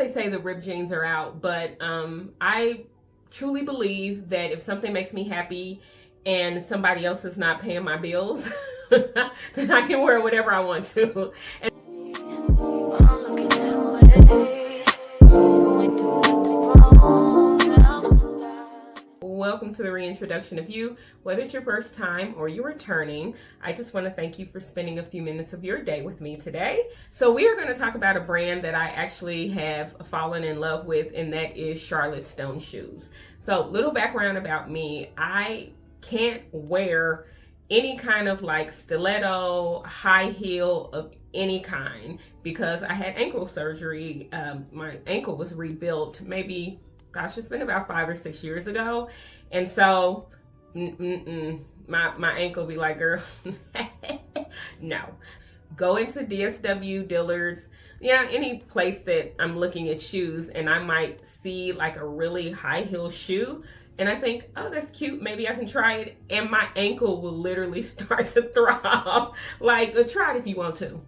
they say the ripped jeans are out, but I truly believe that if something makes me happy and somebody else is not paying my bills, then I can wear whatever I want to. Welcome to the reintroduction of you. Whether it's your first time or you're returning, I just want to thank you for spending a few minutes of your day with me today. So we are going to talk about a brand that I actually have fallen in love with, and that is Charlotte Stone shoes. So little background about me. I can't wear any kind of like stiletto, high heel of any kind because I had ankle surgery. My ankle was rebuilt maybe, gosh, it's been about 5 or 6 years ago. And so my ankle be like, girl, no. Go into DSW, Dillard's, any place that I'm looking at shoes, and I might see like a really high heel shoe, and I think, oh, that's cute, maybe I can try it, and my ankle will literally start to throb. Like, try it if you want to.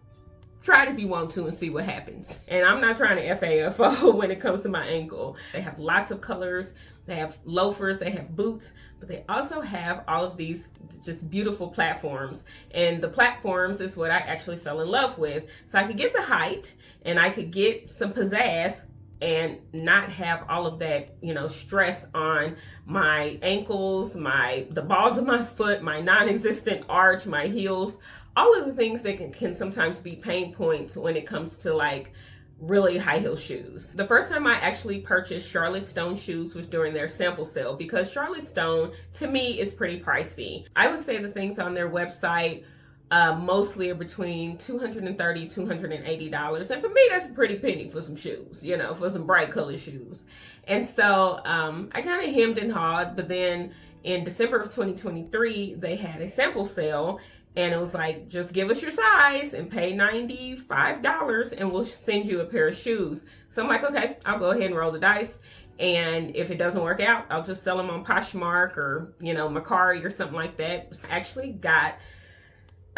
Try it if you want to and see what happens. And I'm not trying to FAFO when it comes to my ankle. They have lots of colors. They have loafers, they have boots, but they also have all of these just beautiful platforms. And the platforms is what I actually fell in love with. So I could get the height and I could get some pizzazz and not have all of that, stress on my ankles, the balls of my foot, my non-existent arch, my heels, all of the things that can sometimes be pain points when it comes to like really high heel shoes. The first time I actually purchased Charlotte Stone shoes was during their sample sale, because Charlotte Stone to me is pretty pricey. I would say the things on their website mostly are between $230, $280. And for me, that's a pretty penny for some shoes, for some bright color shoes. And so I kind of hemmed and hawed, but then in December of 2023, they had a sample sale. And it was like, just give us your size and pay $95 and we'll send you a pair of shoes. So I'm like, okay, I'll go ahead and roll the dice. And if it doesn't work out, I'll just sell them on Poshmark or, Mercari or something like that. I actually got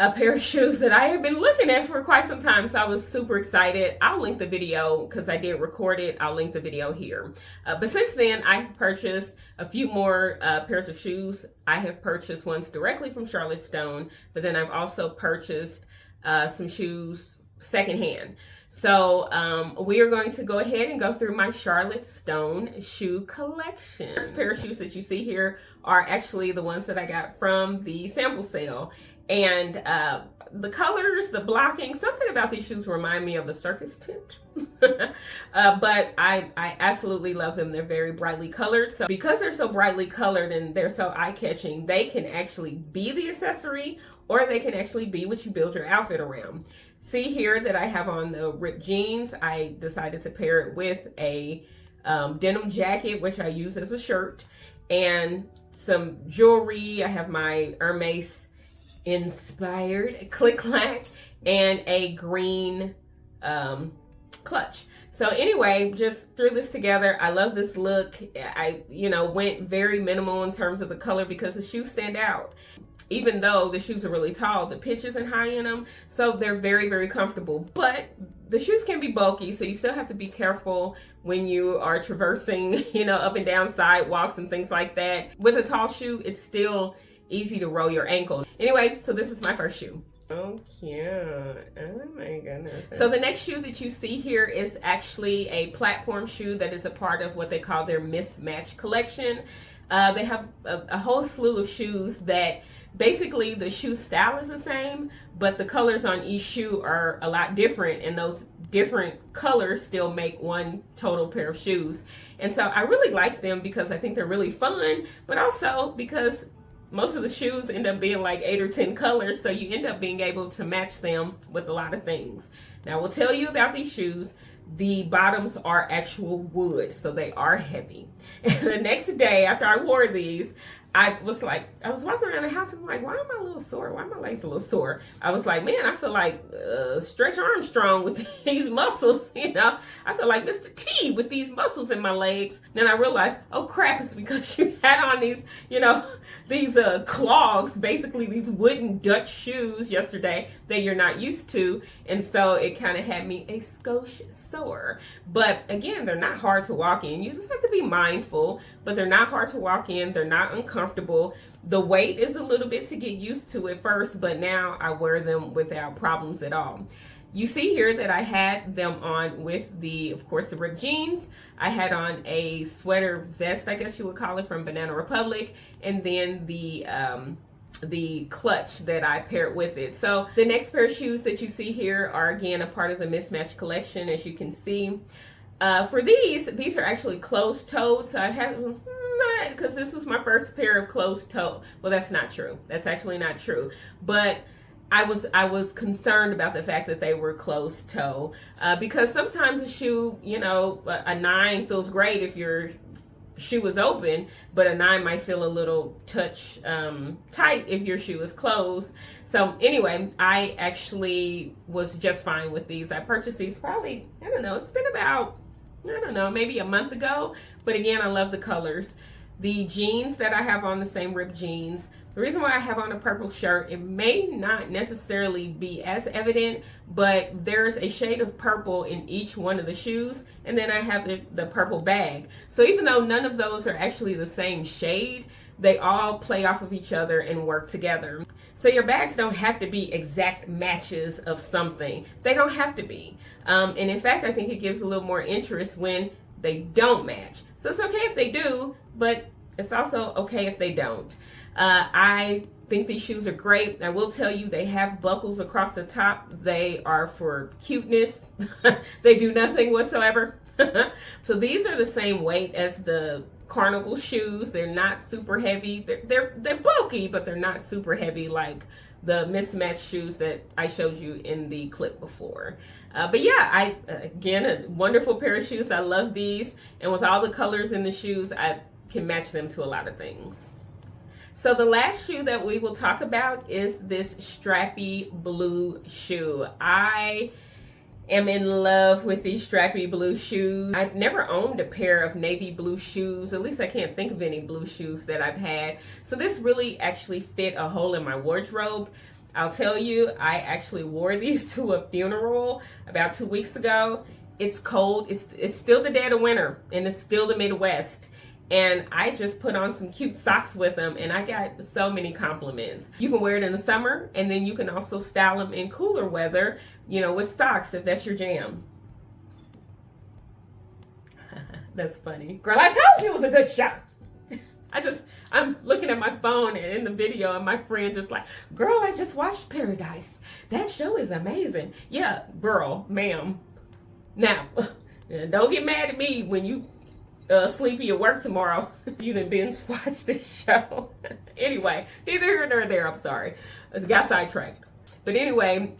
a pair of shoes that I have been looking at for quite some time. So I was super excited. I'll link the video because I did record it. I'll link the video here. But since then, I've purchased a few more pairs of shoes. I have purchased ones directly from Charlotte Stone, but then I've also purchased some shoes secondhand. So we are going to go ahead and go through my Charlotte Stone shoe collection. This pair of shoes that you see here are actually the ones that I got from the sample sale. And the colors, the blocking, something about these shoes remind me of the circus tent. But I absolutely love them. They're very brightly colored. So because they're so brightly colored and they're so eye-catching, they can actually be the accessory, or they can actually be what you build your outfit around. See here that I have on the ripped jeans. I decided to pair it with a denim jacket, which I use as a shirt, and some jewelry. I have my Hermes inspired click-clack and a green clutch. So anyway, just threw this together. I love this look. I went very minimal in terms of the color because the shoes stand out. Even though the shoes are really tall, the pitch isn't high in them, so they're very, very comfortable. But the shoes can be bulky, so you still have to be careful when you are traversing, up and down sidewalks and things like that. With a tall shoe, it's still easy to roll your ankle. Anyway, so this is my first shoe. Oh, cute. Oh my goodness. So the next shoe that you see here is actually a platform shoe that is a part of what they call their mismatch collection. They have a whole slew of shoes that basically the shoe style is the same, but the colors on each shoe are a lot different, and those different colors still make one total pair of shoes. And so I really like them because I think they're really fun, but also because most of the shoes end up being like 8 or 10 colors, so you end up being able to match them with a lot of things. Now, I will tell you about these shoes. The bottoms are actual wood, so they are heavy. And the next day after I wore these, I was walking around the house and I'm like, why am I a little sore? Why are my legs a little sore? I was like, man, I feel like Stretch Armstrong with these muscles, you know. I feel like Mr. T with these muscles in my legs. Then I realized, oh crap, it's because you had on these, you know, these clogs, basically these wooden Dutch shoes yesterday that you're not used to. And so it kind of had me a skosh sore. But again, they're not hard to walk in. You just have to be mindful, but they're not hard to walk in. They're not uncomfortable. The weight is a little bit to get used to at first, but now I wear them without problems at all. You see here that I had them on with of course, the ripped jeans. I had on a sweater vest, I guess you would call it, from Banana Republic, and then the clutch that I paired with it. So the next pair of shoes that you see here are again a part of the mismatched collection, as you can see. For these are actually closed-toed, so I had because this was my first pair of closed-toe. Well, that's not true. That's actually not true. But I was concerned about the fact that they were closed-toe because sometimes a shoe, you know, a 9 feels great if your shoe is open, but a 9 might feel a little touch tight if your shoe is closed. So anyway, I actually was just fine with these. I purchased these probably, I don't know, it's been about, I don't know, maybe a month ago. But again, I love the colors. The jeans that I have on, the same ripped jeans. The reason why I have on a purple shirt, it may not necessarily be as evident, but there's a shade of purple in each one of the shoes. And then I have the purple bag. So even though none of those are actually the same shade, they all play off of each other and work together. So your bags don't have to be exact matches of something. They don't have to be. And in fact, I think it gives a little more interest when they don't match. So it's okay if they do, but it's also okay if they don't. I think these shoes are great. I will tell you, they have buckles across the top. They are for cuteness. They do nothing whatsoever. So these are the same weight as the Carnival shoes. They're not super heavy. They're bulky, but they're not super heavy like the mismatched shoes that I showed you in the clip before. But yeah, again, a wonderful pair of shoes. I love these. And with all the colors in the shoes, I can match them to a lot of things. So the last shoe that we will talk about is this strappy blue shoe. I am in love with these strappy blue shoes. I've never owned a pair of navy blue shoes. At least I can't think of any blue shoes that I've had. So this really actually fit a hole in my wardrobe. I'll tell you, I actually wore these to a funeral about 2 weeks ago. It's cold. It's still the dead of winter, and it's still the Midwest. And I just put on some cute socks with them, and I got so many compliments. You can wear it in the summer, and then you can also style them in cooler weather, you know, with socks if that's your jam. That's funny. Girl, I told you it was a good show. I'm looking at my phone and in the video, and my friend just like, girl, I just watched Paradise. That show is amazing. Yeah, girl, ma'am. Now, don't get mad at me when you sleepy at work tomorrow if you didn't binge watch this show. Anyway, neither here nor there, I'm sorry. I got sidetracked. But anyway,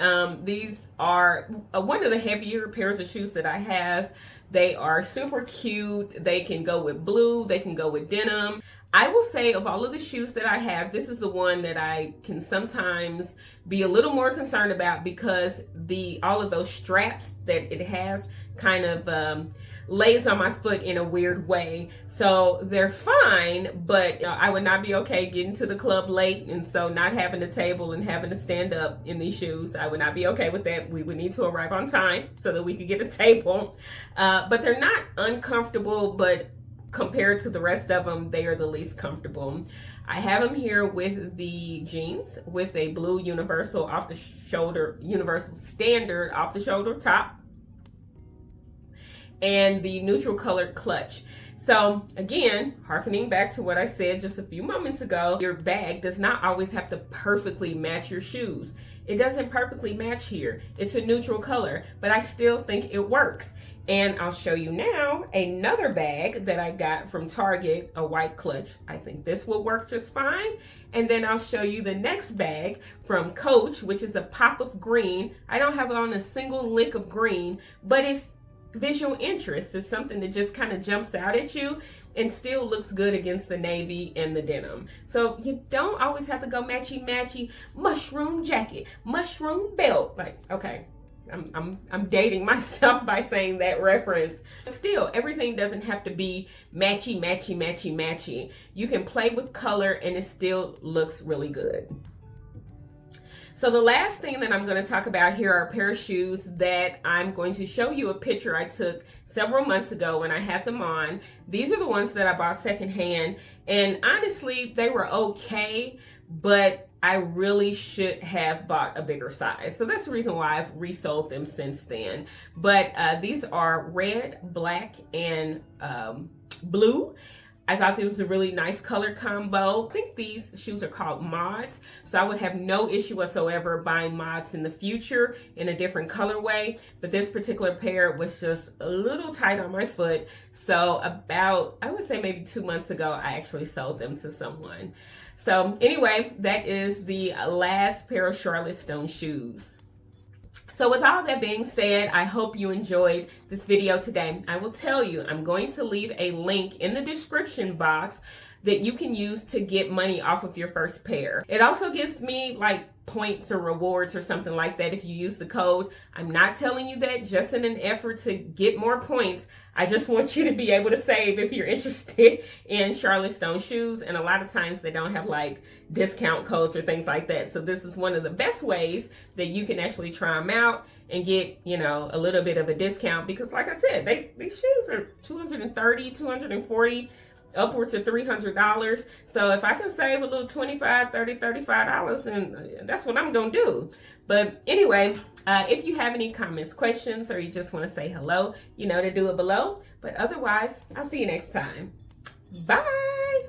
these are one of the heavier pairs of shoes that I have. They are super cute. They can go with blue. They can go with denim. I will say, of all of the shoes that I have, this is the one that I can sometimes be a little more concerned about because all of those straps that it has kind of lays on my foot in a weird way. So they're fine, but I would not be okay getting to the club late, and so not having a table and having to stand up in these shoes. I would not be okay with that. We would need to arrive on time so that we could get a table. But they're not uncomfortable, but compared to the rest of them, they are the least comfortable. I have them here with the jeans with a blue universal standard off the shoulder top, and the neutral colored clutch. So again, harkening back to what I said just a few moments ago, your bag does not always have to perfectly match your shoes. It doesn't perfectly match here. It's a neutral color, but I still think it works. And I'll show you now another bag that I got from Target, a white clutch. I think this will work just fine. And then I'll show you the next bag from Coach, which is a pop of green. I don't have on a single lick of green, but it's visual interest. It's something that just kind of jumps out at you and still looks good against the navy and the denim. So you don't always have to go matchy mushroom jacket, mushroom belt. Like, okay, I'm dating myself by saying that reference. Still, everything doesn't have to be matchy. You can play with color and it still looks really good. So the last thing that I'm going to talk about here are a pair of shoes that I'm going to show you a picture I took several months ago when I had them on. These are the ones that I bought secondhand, and honestly, they were okay, but I really should have bought a bigger size. So that's the reason why I've resold them since then. But these are red, black, and blue. I thought this was a really nice color combo. I think these shoes are called mods, so I would have no issue whatsoever buying mods in the future in a different colorway. But this particular pair was just a little tight on my foot. So about, I would say maybe 2 months ago, I actually sold them to someone. So anyway, that is the last pair of Charlotte Stone shoes. So with all that being said, I hope you enjoyed this video today. I will tell you, I'm going to leave a link in the description box that you can use to get money off of your first pair. It also gives me like points or rewards or something like that if you use the code. I'm not telling you that just in an effort to get more points. I just want you to be able to save if you're interested in Charlotte Stone shoes. And a lot of times they don't have like discount codes or things like that. So this is one of the best ways that you can actually try them out and get, you know, a little bit of a discount, because like I said, these shoes are $230, $240, upwards of $300. So if I can save a little $25, $30, $35, then that's what I'm gonna do. But anyway, if you have any comments, questions, or you just want to say hello, you know to do it below. But otherwise, I'll see you next time. Bye.